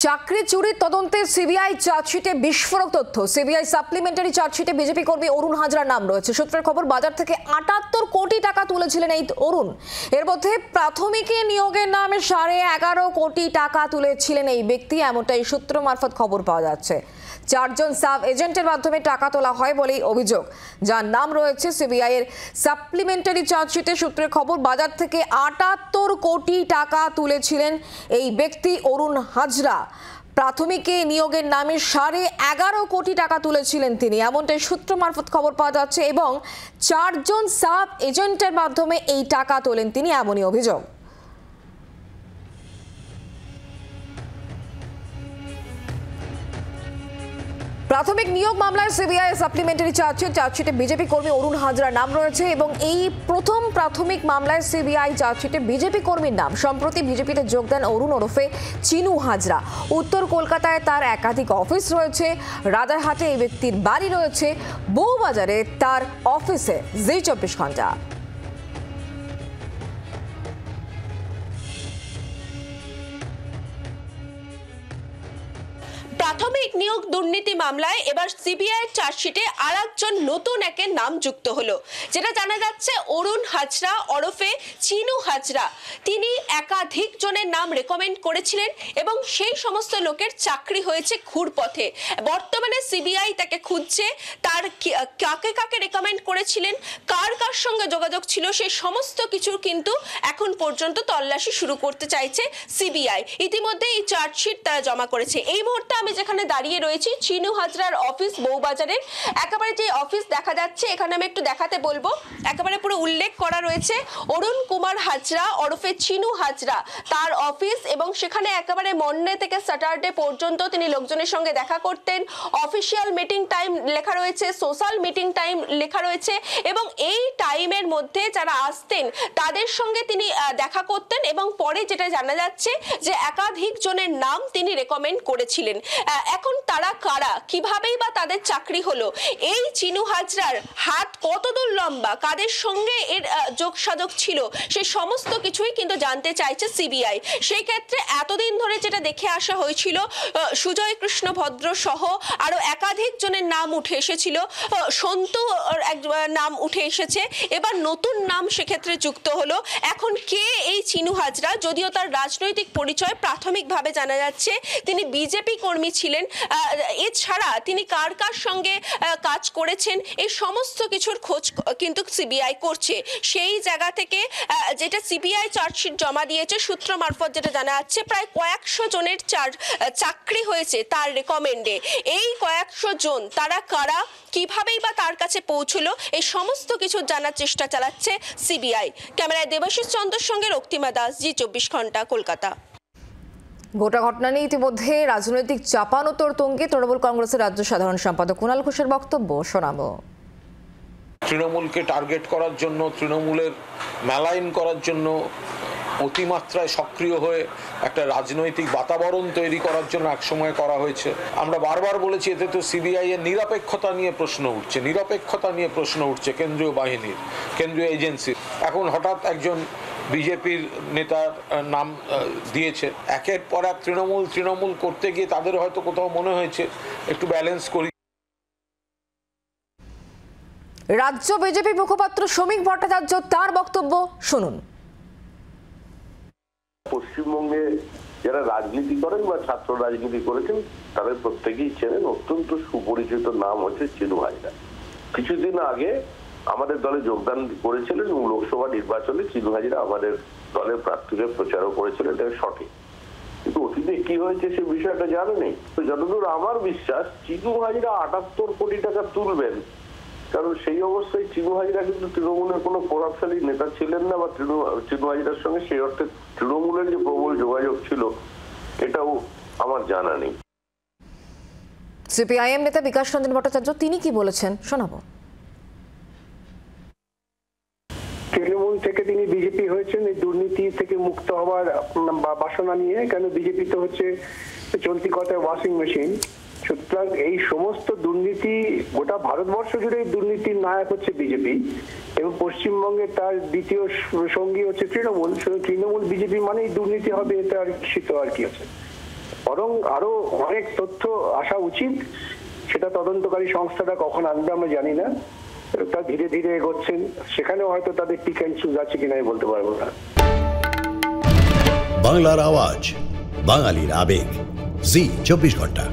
চাকরি চুরির তদন্তে সিবিআই চার্জশিটে বিস্ফোরক তথ্য। সিবিআই সাপ্লিমেন্টারি চার্জশিটে বিজেপি কর্মী অরুণ হাজরার নাম রয়েছে। সূত্রের খবর, বাজার থেকে ৭৮ কোটি টাকা তুলেছিলেন এই অরুণ। এর মধ্যে প্রাথমিকে নিয়োগের নামে ১১.৫ কোটি টাকা তুলেছিলেন এই ব্যক্তি, এমনটাই সূত্র মারফত খবর পাওয়া যাচ্ছে। ৪ জন সাব এজেন্টের মাধ্যমে টাকা তোলা হয় বলেই অভিযোগ, যার নাম রয়েছে সিবিআই এর সাপ্লিমেন্টারি চার্জশিটে। সূত্রের খবর, বাজার থেকে ৭৮ কোটি টাকা তুলেছিলেন এই ব্যক্তি অরুণ হাজরা। প্রাথমিকে নিয়োগের নামে ১১.৫ কোটি টাকা তুলেছিলেন তিনি, এমনটাই সূত্র মারফত খবর পাওয়া যাচ্ছে। এবং ৪ জন সাব এজেন্টের মাধ্যমে এই টাকা তোলেন তিনি, এমনই অভিযোগ। প্রাথমিক নিয়োগ মামলায় সিবিআই সাপ্লিমেন্টারি চার্জশিটে বিজেপি কর্মী অরুণ হাজরার নাম রয়েছে এবং এই প্রথম প্রাথমিক মামলায় সিবিআই চার্জশিটে বিজেপি কর্মীর নাম। সম্প্রতি বিজেপিতে যোগ দেন অরুণ ওরফে চিনু হাজরা। উত্তর কলকাতায় তার একাধিক অফিস রয়েছে, রাজারহাটে এই ব্যক্তির বাড়ি রয়েছে, বউবাজারে তার অফিসে জি ২৪ ঘন্টা। প্রাথমিক নিয়োগ দুর্নীতি মামলায় এবার সিবিআই চার্জশিটে আরেকজন নতুন একের নাম যুক্ত হলো। যেটা জানা যাচ্ছে, অরুণ হাজরা ওরফে চিনু হাজরা। তিনি একাধিক জনের নাম রেকমেন্ড করেছিলেন এবং সেই সমস্ত লোকের চাকরি হয়েছে ঘুরপথে। বর্তমানে সিবিআই তাকে খুঁজছে, তার কাকে কাকে রেকমেন্ড করেছিলেন, কার কার সঙ্গে যোগাযোগ ছিল, সেই সমস্ত কিছু কিন্তু এখন পর্যন্ত তল্লাশি শুরু করতে চাইছে সিবিআই। ইতিমধ্যে এই চার্জশিট তারা জমা করেছে। এই মুহূর্তে আমি যেখানে দাঁড়িয়ে রয়েছি, চিনু হাজরার অফিস বউবাজারের। একেবারে যে অফিস দেখা যাচ্ছে, এখানে আমি একটু দেখাতে বলবো। একেবারে পুরো উল্লেখ করা রয়েছে অরুণ কুমার হাজরা ওরফে চিনু হাজরা, তার অফিস। এবং সেখানে একেবারে মন্ডে থেকে স্যাটারডে পর্যন্ত তিনি লোকজনের সঙ্গে দেখা করতেন। অফিসিয়াল মিটিং টাইম লেখা রয়েছে, সোশ্যাল মিটিং টাইম লেখা রয়েছে এবং এই টাইমের মধ্যে যারা আসতেন তাদের সঙ্গে তিনি দেখা করতেন। এবং পরে যেটা জানা যাচ্ছে যে একাধিক জনের নাম তিনি রেকমেন্ড করেছিলেন। এখন তারা কারা, কিভাবেই বা তাদের চাকরি হলো, এই চিনু হাজরার হাত কতদূর লম্বা, কাদের সঙ্গে এর যোগসাযোগ ছিল, সেই সমস্ত কিছুই কিন্তু জানতে চাইছে সিবিআই। সেই ক্ষেত্রে এতদিন ধরে যেটা দেখে আসা হয়েছিল, সুজয় কৃষ্ণ ভদ্র সহ আরো একাধিক জনের নাম উঠে এসেছিল, সন্তু নাম উঠে এসেছে, এবার নতুন নাম সেক্ষেত্রে যুক্ত হলো। এখন কে এই চিনু হাজরা? যদিও তার রাজনৈতিক পরিচয় প্রাথমিকভাবে জানা যাচ্ছে তিনি বিজেপি কর্মী ছিলেন, এছাড়া তিনি কার কার সঙ্গে কাজ করেছেন এই সমস্ত কিছুর খোঁজ কিন্তু সিবিআই করছে। সেই জায়গা থেকে যেটা সিবিআই চার্জশিট জমা দিয়েছে, সূত্র মারফত যেটা জানা যাচ্ছে, প্রায় কয়েকশো জনের চাকরি হয়েছে তার রেকমেন্ডে। এই কয়েকশো জন তারা কারা, কিভাবেই বা তার কাছে পৌঁছলো, এই সমস্ত কিছু জানার চেষ্টা চালাচ্ছে সিবিআই। ক্যামেরায় দেবাশিস চন্দ্রের সঙ্গে রক্তিমা দাস, জি ২৪ ঘন্টা, কলকাতা। গোটা ঘটনা নিয়ে ইতিমধ্যে রাজনৈতিক চাপানোতর তুঙ্গে তৃণমূল কংগ্রেসের রাজ্য সাধারণ সম্পাদক কুণাল ঘোষের বক্তব্য শোনাবো। তৃণমূলকে টার্গেট করার জন্য, তৃণমূলের মেলাইন করার জন্য অতিমাত্রায় সক্রিয় হয়ে একটা রাজনৈতিক বাতাবরণ তৈরি করার জন্য একসময় করা হয়েছে। আমরা বারবার বলেছি, এতে তো সিবিআই এর নিরপেক্ষতা নিয়ে প্রশ্ন উঠছে, কেন্দ্রীয় বাহিনীর, কেন্দ্রীয় এজেন্সির। এখন হঠাৎ একজন বিজেপির নেতার নাম দিয়েছে। একের পর এক তৃণমূল করতে গিয়ে তাদের হয়তো কোথাও মনে হয়েছে একটু ব্যালেন্স করি। রাজ্য বিজেপি মুখপাত্র শ্রমিক ভট্টাচার্য, তার বক্তব্য শুনুন। পশ্চিমবঙ্গে যারা রাজনীতি করেন বা ছাত্র রাজনীতি করেছেন তাদের প্রত্যেকেই চেনেন। অত্যন্ত সুপরিচিত নাম হচ্ছে চিনু হাজরা। কিছুদিন আগে আমাদের দলে যোগদান করেছিলেন এবং লোকসভা নির্বাচনে চিনু হাজরা আমাদের দলের প্রার্থীদের প্রচারও করেছিলেন, এটা সঠিক। কিন্তু অতীতে কি হয়েছে সে বিষয়টা জানা নেই। যতদূর আমার বিশ্বাস, চিনু হাজরা ৭৮ কোটি টাকা তুলবেন, কারণ সেই অবস্থায় চিনু হাজরা কিন্তু তৃণমূলের কোনো প্রভাবশালী নেতা ছিলেন না, বা চিনু হাজরার সঙ্গে সেই অর্থে তৃণমূলের যে প্রবল যোগাযোগ ছিল এটাও আমার জানা নেই। সিপিআইএম নেতা বিকাশ রঞ্জন ভট্টাচার্য তিনি কি বলেছেন শোনাবো। তৃণমূল থেকে তিনি বিজেপি হয়েছেন এই দুর্নীতি থেকে মুক্ত হওয়ার বাসনা নিয়ে, কেন বিজেপি তো হচ্ছে চলতি কথায় ওয়াশিং মেশিন। সুতরাং এই সমস্ত দুর্নীতি, গোটা ভারতবর্ষ জুড়ে দুর্নীতির নায়ক হচ্ছে বিজেপি এবং পশ্চিমবঙ্গে তার দ্বিতীয় সঙ্গী হচ্ছে তৃণমূল। তৃণমূল বিজেপি মানেই দুর্নীতি হবে, এটা আর নিশ্চিত আর কি আছে। বরং আরো অনেক তথ্য আসা উচিত। সেটা তদন্তকারী সংস্থাটা কখন আনবে আমরা জানি না, তা ধীরে ধীরে এগোচ্ছেন। সেখানেও হয়তো তাদের পিক অ্যান্ড চুজ আছে কিনা আমি বলতে পারবো না। বাংলার আওয়াজ, বাঙালির আবেগ, জি 24 ঘন্টা।